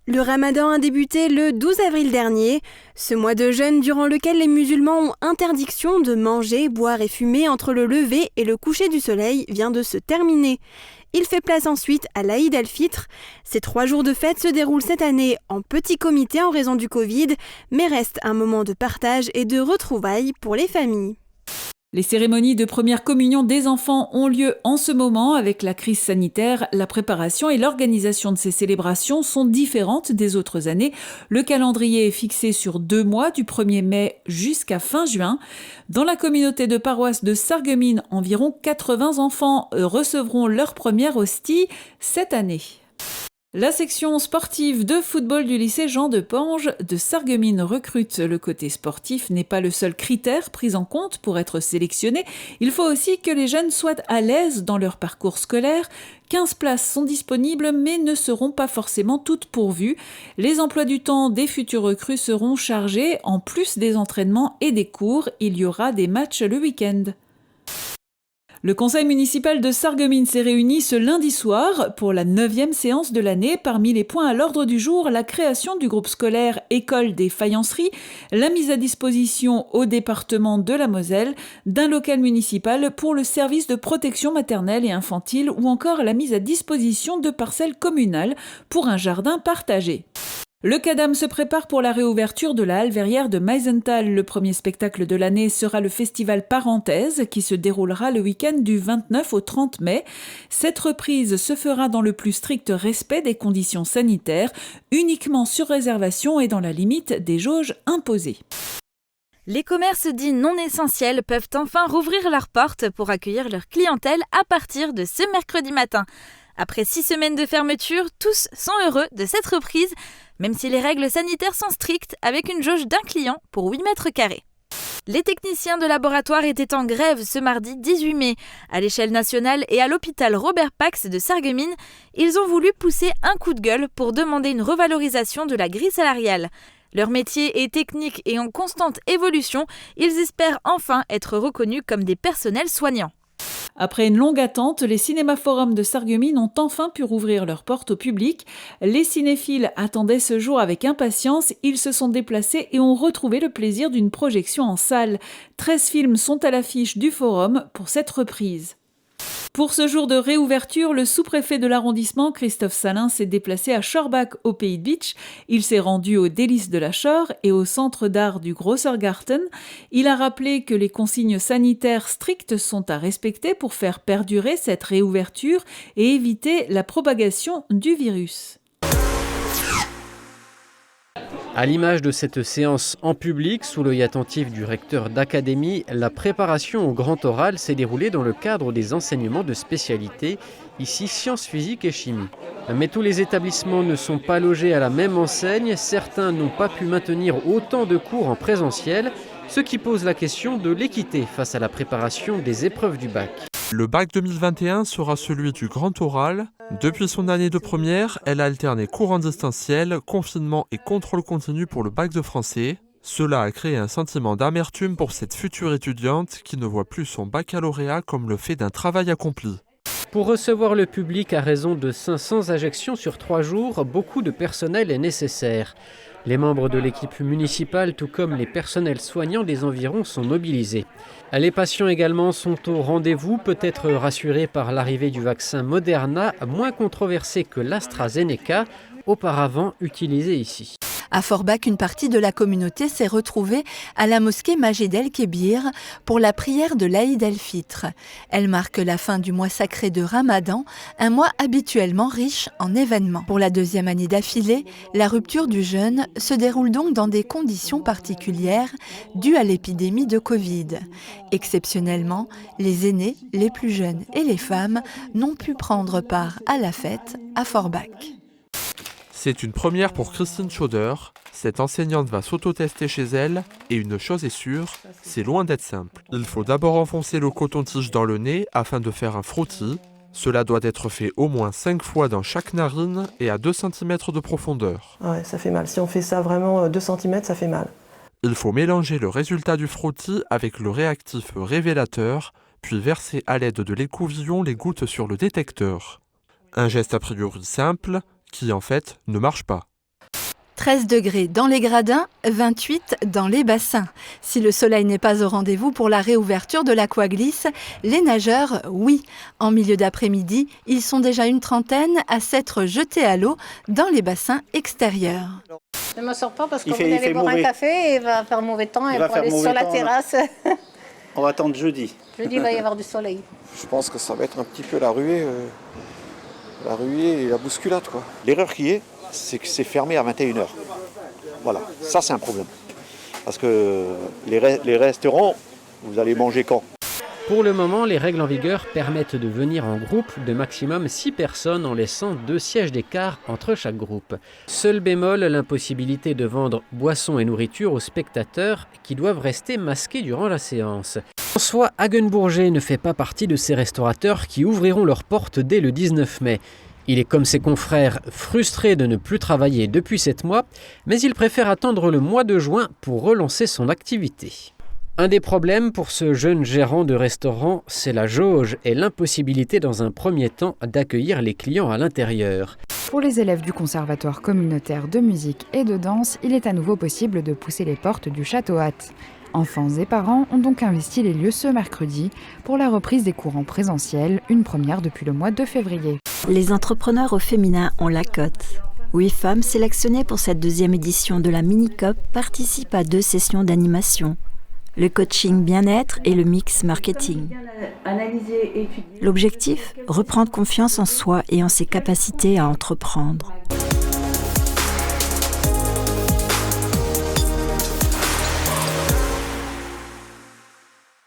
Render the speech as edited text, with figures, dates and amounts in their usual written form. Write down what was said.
Le ramadan a débuté le 12 avril dernier, ce mois de jeûne durant lequel les musulmans ont interdiction de manger, boire et fumer entre le lever et le coucher du soleil vient de se terminer. Il fait place ensuite à l'Aïd el-Fitr. Ces 3 jours de fête se déroulent cette année en petit comité en raison du Covid, mais restent un moment de partage et de retrouvailles pour les familles. Les cérémonies de première communion des enfants ont lieu en ce moment. Avec la crise sanitaire, la préparation et l'organisation de ces célébrations sont différentes des autres années. Le calendrier est fixé sur 2 mois, du 1er mai jusqu'à fin juin. Dans la communauté de paroisse de Sarreguemines, environ 80 enfants recevront leur première hostie cette année. La section sportive de football du lycée Jean de Pange de Sarreguemines recrute. Le côté sportif n'est pas le seul critère pris en compte pour être sélectionné. Il faut aussi que les jeunes soient à l'aise dans leur parcours scolaire. 15 places sont disponibles mais ne seront pas forcément toutes pourvues. Les emplois du temps des futurs recrues seront chargés. En plus des entraînements et des cours, il y aura des matchs le week-end. Le conseil municipal de Sarreguemines s'est réuni ce lundi soir pour la 9e séance de l'année. Parmi les points à l'ordre du jour, la création du groupe scolaire École des Faïenceries, la mise à disposition au département de la Moselle d'un local municipal pour le service de protection maternelle et infantile ou encore la mise à disposition de parcelles communales pour un jardin partagé. Le CADAM se prépare pour la réouverture de la halle verrière de Meisenthal. Le premier spectacle de l'année sera le festival Parenthèse qui se déroulera le week-end du 29 au 30 mai. Cette reprise se fera dans le plus strict respect des conditions sanitaires, uniquement sur réservation et dans la limite des jauges imposées. Les commerces dits non essentiels peuvent enfin rouvrir leurs portes pour accueillir leur clientèle à partir de ce mercredi matin. Après 6 semaines de fermeture, tous sont heureux de cette reprise, même si les règles sanitaires sont strictes, avec une jauge d'un client pour 8 mètres carrés. Les techniciens de laboratoire étaient en grève ce mardi 18 mai. À l'échelle nationale et à l'hôpital Robert Pax de Sarreguemines, ils ont voulu pousser un coup de gueule pour demander une revalorisation de la grille salariale. Leur métier est technique et en constante évolution, ils espèrent enfin être reconnus comme des personnels soignants. Après une longue attente, les cinéma-forums de Sarreguemines ont enfin pu rouvrir leurs portes au public. Les cinéphiles attendaient ce jour avec impatience. Ils se sont déplacés et ont retrouvé le plaisir d'une projection en salle. 13 films sont à l'affiche du forum pour cette reprise. Pour ce jour de réouverture, le sous-préfet de l'arrondissement, Christophe Salin, s'est déplacé à Schorbach au Pays de Bitche. Il s'est rendu aux Délices de la Schor et au centre d'art du Grossergarten. Il a rappelé que les consignes sanitaires strictes sont à respecter pour faire perdurer cette réouverture et éviter la propagation du virus. À l'image de cette séance en public, sous l'œil attentif du recteur d'académie, la préparation au grand oral s'est déroulée dans le cadre des enseignements de spécialité, ici sciences physiques et chimie. Mais tous les établissements ne sont pas logés à la même enseigne, certains n'ont pas pu maintenir autant de cours en présentiel, ce qui pose la question de l'équité face à la préparation des épreuves du bac. Le bac 2021 sera celui du grand oral. Depuis son année de première, elle a alterné cours en distanciel, confinement et contrôle continu pour le bac de français. Cela a créé un sentiment d'amertume pour cette future étudiante qui ne voit plus son baccalauréat comme le fait d'un travail accompli. Pour recevoir le public à raison de 500 injections sur 3 jours, beaucoup de personnel est nécessaire. Les membres de l'équipe municipale, tout comme les personnels soignants des environs, sont mobilisés. Les patients également sont au rendez-vous, peut-être rassurés par l'arrivée du vaccin Moderna, moins controversé que l'AstraZeneca, auparavant utilisé ici. À Forbach, une partie de la communauté s'est retrouvée à la mosquée Majid el-Kébir pour la prière de l'Aïd el-Fitr. Elle marque la fin du mois sacré de Ramadan, un mois habituellement riche en événements. Pour la 2e année d'affilée, la rupture du jeûne se déroule donc dans des conditions particulières dues à l'épidémie de Covid. Exceptionnellement, les aînés, les plus jeunes et les femmes n'ont pu prendre part à la fête à Forbach. C'est une première pour Christine Schauder. Cette enseignante va s'auto-tester chez elle et une chose est sûre, c'est loin d'être simple. Il faut d'abord enfoncer le coton-tige dans le nez afin de faire un frottis. Cela doit être fait au moins 5 fois dans chaque narine et à 2 cm de profondeur. Ouais, ça fait mal. Si on fait ça vraiment 2 cm, ça fait mal. Il faut mélanger le résultat du frottis avec le réactif révélateur, puis verser à l'aide de l'écouvillon les gouttes sur le détecteur. Un geste a priori simple, qui en fait ne marche pas. 13 degrés dans les gradins, 28 dans les bassins. Si le soleil n'est pas au rendez-vous pour la réouverture de l'Aquaglisse, les nageurs, oui. En milieu d'après-midi, ils sont déjà une trentaine à s'être jetés à l'eau dans les bassins extérieurs. Je ne me sors pas parce que vous allez boire un café et il va faire mauvais temps et on va aller sur la terrasse. On va attendre jeudi. Jeudi, il va y avoir du soleil. Je pense que ça va être un petit peu la ruée et la bousculade, quoi. L'erreur qui est, c'est que c'est fermé à 21h. Voilà, ça c'est un problème. Parce que les restaurants, vous allez manger quand ? Pour le moment, les règles en vigueur permettent de venir en groupe de maximum 6 personnes en laissant 2 sièges d'écart entre chaque groupe. Seul bémol, l'impossibilité de vendre boissons et nourriture aux spectateurs qui doivent rester masqués durant la séance. François Hagenbourger ne fait pas partie de ces restaurateurs qui ouvriront leurs portes dès le 19 mai. Il est comme ses confrères frustré de ne plus travailler depuis 7 mois, mais il préfère attendre le mois de juin pour relancer son activité. Un des problèmes pour ce jeune gérant de restaurant, c'est la jauge et l'impossibilité dans un premier temps d'accueillir les clients à l'intérieur. Pour les élèves du Conservatoire communautaire de musique et de danse, il est à nouveau possible de pousser les portes du Château Hatt. Enfants et parents ont donc investi les lieux ce mercredi pour la reprise des cours en présentiel, une première depuis le mois de février. Les entrepreneurs au féminin ont la cote. 8 femmes sélectionnées pour cette 2e édition de la Mini-COP participent à 2 sessions d'animation. Le coaching bien-être et le mix marketing. L'objectif, reprendre confiance en soi et en ses capacités à entreprendre.